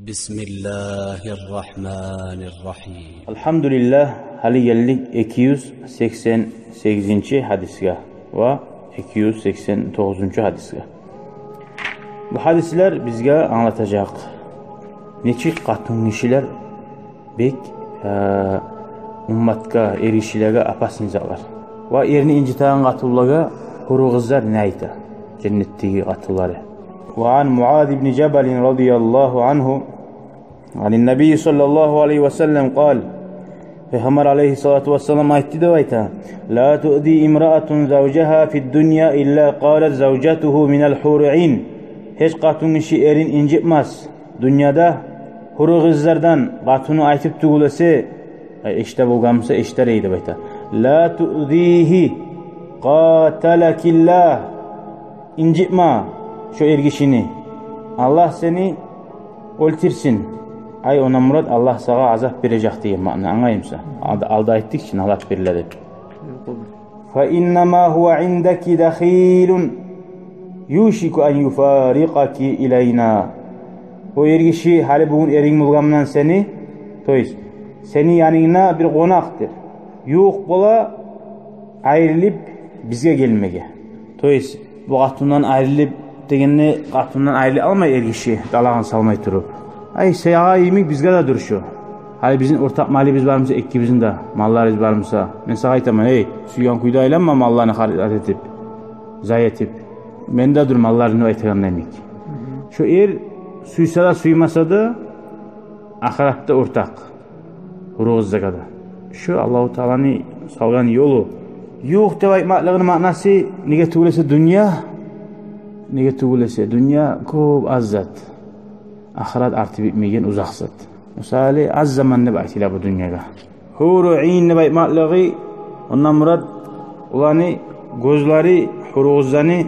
Bismillahirrahmanirrahim. Alhamdulillah, hali geldik 288. hadisga ve 289. hadisga. Bu hadisler bizge anlatacak. Neçik katın kişiler bek ummatka erişilerge apasıncalar. Ve erini incitağın katıllaga huru kızlar ne ayta? Cennetteki katılları. وعن معاذ بن جبل رضي الله عنه عن النبي صلى الله عليه وسلم قال Peygamber aleyhissalatu vesselam aytti de ayta la tu'di imra'atun zawjaha fid dunya illa qalat zawjatuhu minel hur'in. Hiç katın işi erin incitmez. Dünyada huru kızlardan katını aytıp tugulası işte bulgamsa işler eydi ayta. La tu'dihi qatalakillah. İncitma şu ergişini. Allah seni öldürsün. Ay ona murad Allah sana azap verecek diye ma'na anlayımsa. Alda ettik için azap verirler. Fa innama huve indeki dakhilun yushiku en yufariqaki ileyna. O ergişi hali bugün erin bulgamdan seni seni yanına bir konaktır. Yok bola ayrılıp bize gelmege. Bu katından ayrılıp degenini katından ayrılıp almay ergişi dalağın salmay turup. Ay seyaha yemek bizge de duruşu. Hali bizim ortak mali biz varmısa ekibimizin de mallarımız varmısa. Ben sana aytamam suyan kuyda aylanma mallarını harit etip zayi etip. Ben de dur mallarını aytagan demek. Şu suysa da suymasa da ahiratta ortak. Huruguzda kadar. Şu Allah-u Teala'nın salgan yolu. Yok da aytmaklığının manası nege tuğulese dünya nege tuğulese dünya çok azzat. Ahiret artı bitmeyen uzaksat. Misali az zaman ne baytıyla bu dünyada. Huru'in ne baytmaklığı ondan murad ulanı gözleri huruzlarını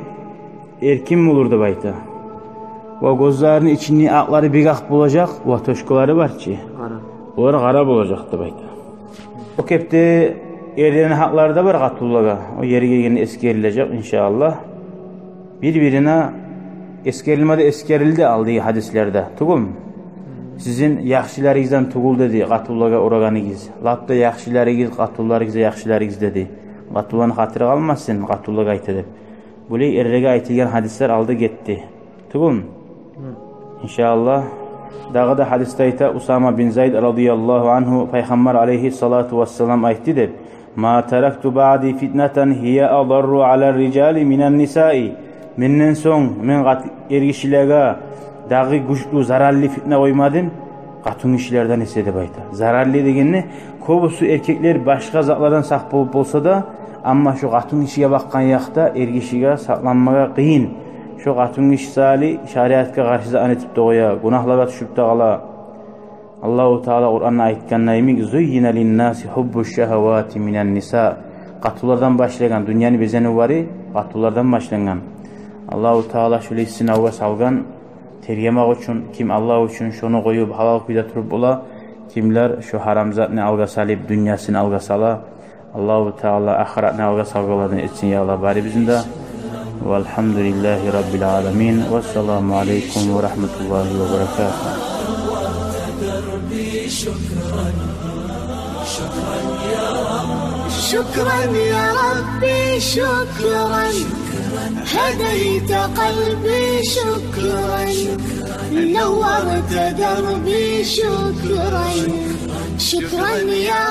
erkin bulurdu bayta. O gözlerinin içini akları bigak bulacak ve toşkuları var ki. Onlar kara bulacaktı bayta. O kepte yerlerin hakları da var katullaga. O yeri gelgeni eskerilecek inşallah. Birbirine eskerilmede eskerildi aldığı hadislerde. Tugul mu? Sizin yaxşilaringizdan tugul dedi katullaga uraganigiz. Lapta yaxşilaringiz katullarıngiz yaxşilaringiz dedi. Katullarını hatırı almasın katullaga aytı deb. Buley errege aytilgan hadisler aldı gitti. Tugul mu? İnşallah. Dağı da hadiste ayta Usama bin Zayd radıyallahu anhu Peygamber aleyhissalatu vesselam aytti deb. Ma taraktu ba'di fitneten hiye adarru ala ricali minen nisai. Menden soň men ergişilerge dağı güçlü zararlı fitne koymadım. Katın işlerden ise bayta. Zararlı degenni kobusu erkekler başka zatlardan sak bolup bolsa da amma şu katın işiye bakkan yakta ergişige saklanmaga kıyın. Şu katın iş sali şariatka karşı zan etip doya günahlara düşüp de kala. Allahu Teala Kur'an'da aytkan naymi zuyyina linnasi hubbuş şehevati minen nisa. Katılardan başlayan dünyanın bezeni varı katılardan başlayan. Allahu Teala şöyle sınavga salgan teryemek için kim Allah için şunu koyup halal kuyda turup ola kimler şu haram zatını alga salip dünyasını alga sala Allahu Teala ahiretini alga salgalarını etsin ya Allah bari bizim de velhamdülillahi rabbil alamin ve selamu aleyküm ve rahmetullahi ve berekatuhu. شكرا يا ربي شكرا هديت قلبي شكرا نورت دربي شكرا شكرا يا